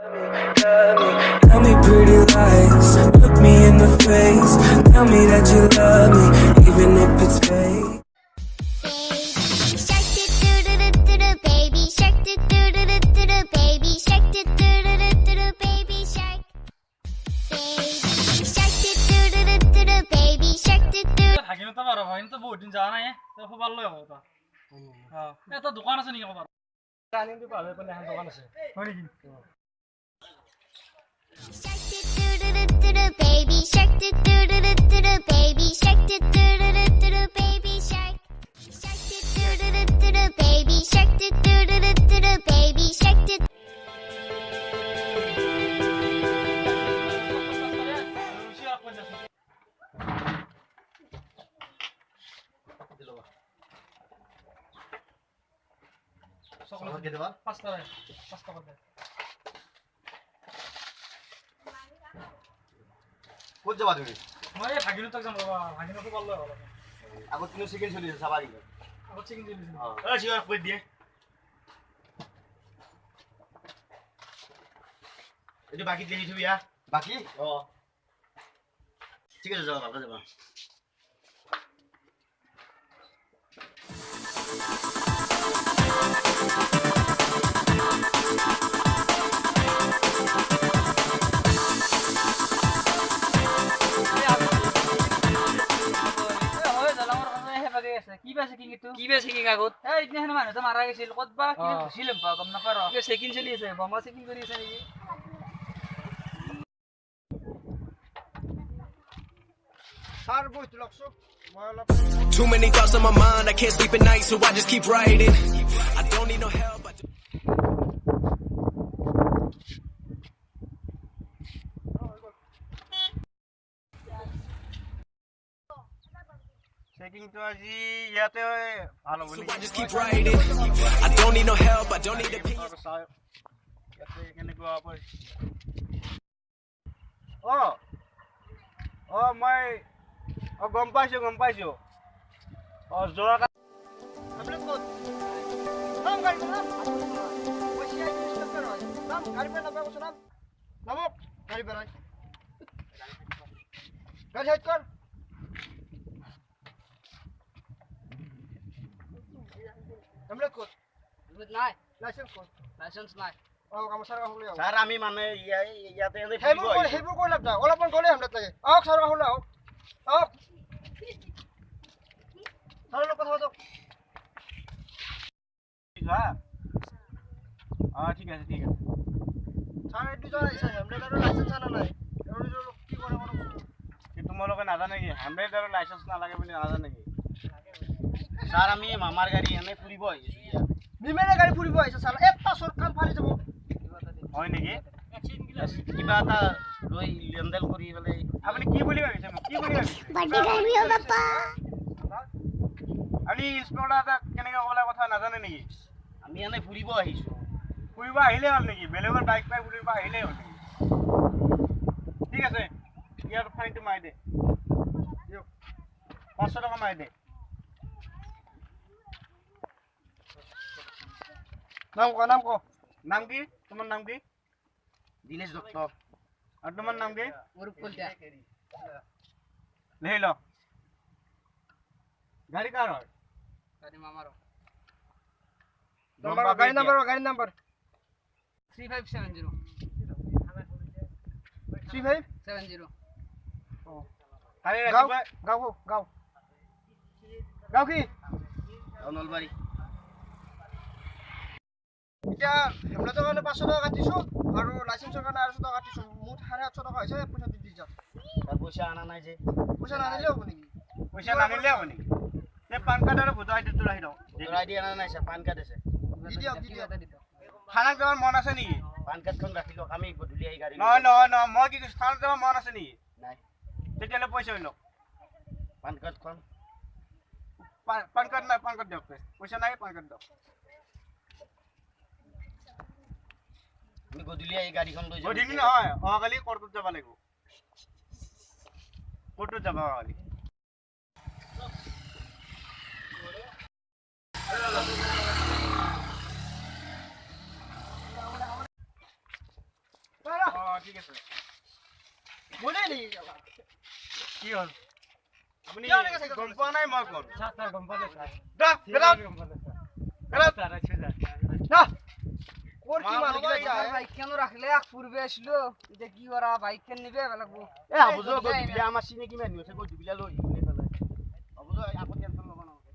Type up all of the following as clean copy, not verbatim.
Tell me pretty lies, look me in the face. Tell me that you love me, even if it's fake. Baby shark, do do do do do do, baby shark, do do do do do do, baby shark. Baby shark, do do do do do do, baby shark, do do. থাকিম তো পারো ভাই তো বহুত দিন যাওয়া নাই তো খুব ভালো হবে তো হ্যাঁ এটা দোকান আছে নাকি কবার জানি তো পাবে কোন এখন দোকান আছে হয় নাকি Shark, do do do do do do, baby shark, do do do do do do, baby shark, do do do do do do, baby shark. Shark, do do do do do do, baby shark, do do do do do do, baby shark, do. সকল কে দেবা পাঁচটা করে দে কোন যাবা তুমি মই ভাগিনো তক যাম বাবা ভাগিনো খুব ভালো হবে আগত তুমি সেকেন্ড চলিছে সাবারি আগত চিকেন দিলি হ্যাঁ চিকেন কই দিয়ে এটা বাকি দিয়ে দিবি বাকি ও ঠিক আছে যাও ভালো যাবা কি বেছে কি আগত এই ইতনে মানুহ তো মারা গেছিল কতবা কি ঘুছিল গম না পারো চেকিং চলি আছে বমা চেকিং কৰি আছে নেকি sir বইতো লাগছো Too many thoughts on my mind, I can't sleep at night, so I just keep writing. I don't need no help. Checking তো আজি ইয়াতে ভালো So বলি I just keep writing. I don't need no help, I don't need opinions. ইয়াতে কেনেকুৱা আপৰ মই গম পাইছো জোৰা আপনি কত নাম গাড়ি নাম ওসিআই ডিস্টার্ব করো নাম গাড়ি पे নাম বসো নাম নামক গাড়ি বেরাই গাড়ি হাইট কর আমরা কত নাই লাইসেন্স কত লাইসেন্স নাই কামসার হলে স্যার আমি মানে ইয়াতে এনে হেবু কই লাগা অলপমান গলে আমরা লাগে সার হলে সার লোক কথা দাও ঠিক আছে স্যার দুজন আইছে আমরা লাইসেন্স আনা নাই কি করে কি তোমালোকে নাজানে কি হামরে লাইসেন্স না লাগে বলে নাজানে কি স্যার আমি মামার গাড়ি এনে ফুৰিব আহিছো বিমেনে গাড়ি ফুৰিব আইছে সালা একটা সৰকাৰ ফালি যাব হয় নেকি কিবা এটা লৈ লেনদেন কৰি বলে আপনি কি বলি ভাবিছে কি বলি ভাবিছে Badi garmiyo papa. আমি ইনস্পেক্টর কেনেকে কলা কথা নাজানে নেকি আমি এনে ফুৰিব আহিছো ফুৰিব আহিলে হ'ল নেকি বেলেগৰ বাইক পাই ফুৰিব আহিলে হ'ল নেকি ঠিক আছে ইয়াৰ ফাইনটো মাৰি দে 500 টাকা মাৰি দে নাম কো নাম কি তোমার নাম কি দিনেশ দত্ত আর তোমার নাম কি অরূপ কলতা ले लो गाड़ी कार है গাড়ি মামারো गाड़ी नंबर 3570 3570 अरे गाँव की নলবাৰী এতিয়া আমরা তো মানে 500 টাকা কাটিছো আর লাইসেন্সের কারণে 800 টাকা কাটিছো মোট 850 টাকা হইছে পয়সা দি যা তাৰ পইচা আনা নাই যে পয়সা না নিলে হবে নাকি পয়সা না নিলে হবে নাকি তে পান কার্ড আর ভোটার আইডি তো রাখি দাও ভোটাৰ আইডি আনা নাই স্যাৰ পান কাৰ্ড আছে দি দিও থানা যাওয়াৰ মন আছে নাকি পান কাৰ্ডখন ৰাখি লওক আমি গধূলি আহি গাড়ী ন মই কি থানা যাওয়াৰ মন আছে নাকি নাই তেতিয়ালে পয়সা হইল পান কাৰ্ডখন পান কার্ড নাই পান কার্ড দাও পয়সা নাই পান কার্ড দাও আমি গধূলি আহি গাড়ীখন লৈ যাম গধূলি নহয় অহাকালি কোৰ্টত যাব লাগিব কোৰ্টত যাব অহাকালি ঠিক আছে বলে নেকি গেলা কি হ'ল আপুনি কিয় এনেকে চাইকেল গম পোৱা নাই মই কোন ছাৰ গম পালে ছাৰ দা বেলাত গম পালে ছাৰ বেলাত ছাৰ আছে ছাৰ না কোৰ কি মা মাল বাবা গিলা ইয়াৰ বাইক কেন ৰাখলে পূৰ্বে আসলো এটা কি কৰা বাইক কেন নিবে লাগবো এ আবুজ গো দুবিলা আমাৰ চিনাকি মানুহ আছে গো দুবিলা লৈ আহিবলে পেলাই আবুজ আকৌ টেনচন ল'ব নালাগে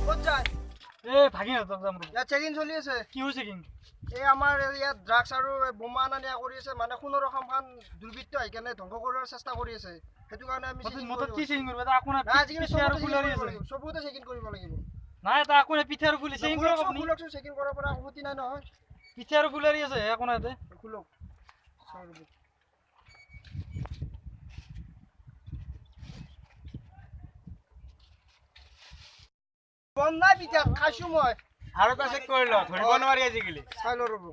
কত যায় এই ভাগি নাযাম যাম ইয়া চেকিং চলি আছে কি হৈছে কিং এই আমাৰ ইয়াত ড্ৰাগছ আৰু বোমা আনা নিয়া কৰি আছে মানে সোণৰ অসমখন দুৰ্বৃত্ত আহি কেনে ধ্বংস কৰাৰ চেষ্টা কৰি আছে সেইটো কাৰণে আমি মতত কি চেকিং কৰিব এটা আপোনাৰ নাই আজিকালি পিঠে আৰু ফুলাৰি আছে চবতে চেকিং কৰিব লাগিব নাই এটা আপোনাৰ পিঠে আৰু ফুলি চেকিং কৰক আপুনি খুলকচোন চেকিং কৰাৰ পৰা অনুমতি নাই নহয় পিঠে আৰু ফুলাৰি আছে একো নাই ইয়াতে খুলক বম নাই পিঠা খাইছো মই আৰু এটা চেক কৰি ল ধৰিব নোৱাৰি আজিকালি চাই ল ৰ'ব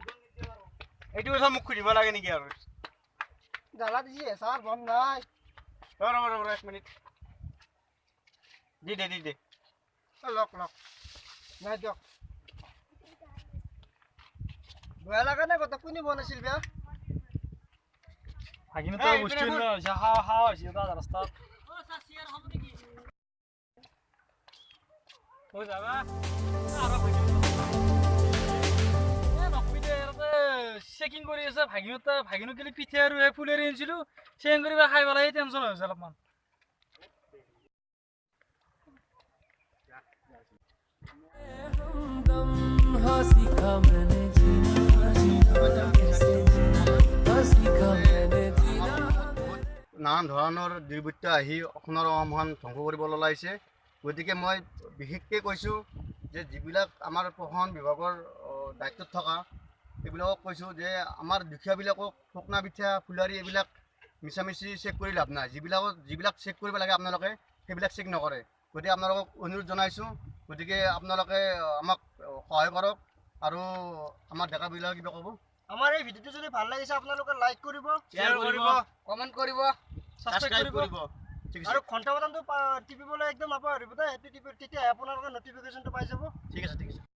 এইটো কথা মোক খুজিব লাগে নেকি আৰু জ্বালা দিছে ছাৰ বম নাই ৰ'ব এক মিনিট দি দে লক নাই দিয়ক বেয়া লগা নাই কথা কোনে বনাইছিল বেয়া ভাগিনো তই বস্তু লৈ আহিছে হাৱা হৈছে এটা ৰাস্তাত হৈ যাবা আৰু চেকিং কৰি আছে ভাগিনো কেলি পিঠে আৰু ফুলেৰি আনিছিলো চেকিং কৰিব খাই পেলাই টেনচন হৈছে অলপমান हाँ सीखा मैंने जीना कैसे जीना हाँ सीखा मैंने जीना নানান ধৰণৰ দুৰ্বৃত্ত আহি অসমৰ অসমখন ধ্বংস কৰিবলৈ ওলাইছে গতিকে মই বিশেষকৈ কৈছোঁ যে যিবিলাক আমাৰ প্ৰশাসন বিভাগৰ দায়িত্বত থকা এইবিলাকক কৈছোঁ যে আমাৰ দুখীয়াবিলাকক শুকনা পিঠা ফুলাৰি এইবিলাক মিছামিছি চেক কৰি লাভ নাই যিবিলাক চেক কৰিব লাগে আপোনালোকে সেইবিলাক চেক নকৰে গতিকে আপোনালোকক অনুৰোধ জনাইছোঁ গতিকে আপোনালোকে আমাক সহায় কৰক আৰু আমাৰ ডেকাবিলাকে কিবা ক'ব আমাৰ এই ভিডিঅ'টো যদি ভাল লাগিছে আপোনালোকে লাইক কৰিব শ্বেয়াৰ কৰিব কমেণ্ট কৰিব ছাবস্ক্ৰাইব কৰিব ঠিক আৰু আছে ঘণ্টা বটনটো টিপিবলৈ একদম নাপাহৰিব দেই সেইটো টিপি তেতিয়া আপোনালোকে নটিফিকেশ্যনটো পাই যাব ঠিক আছে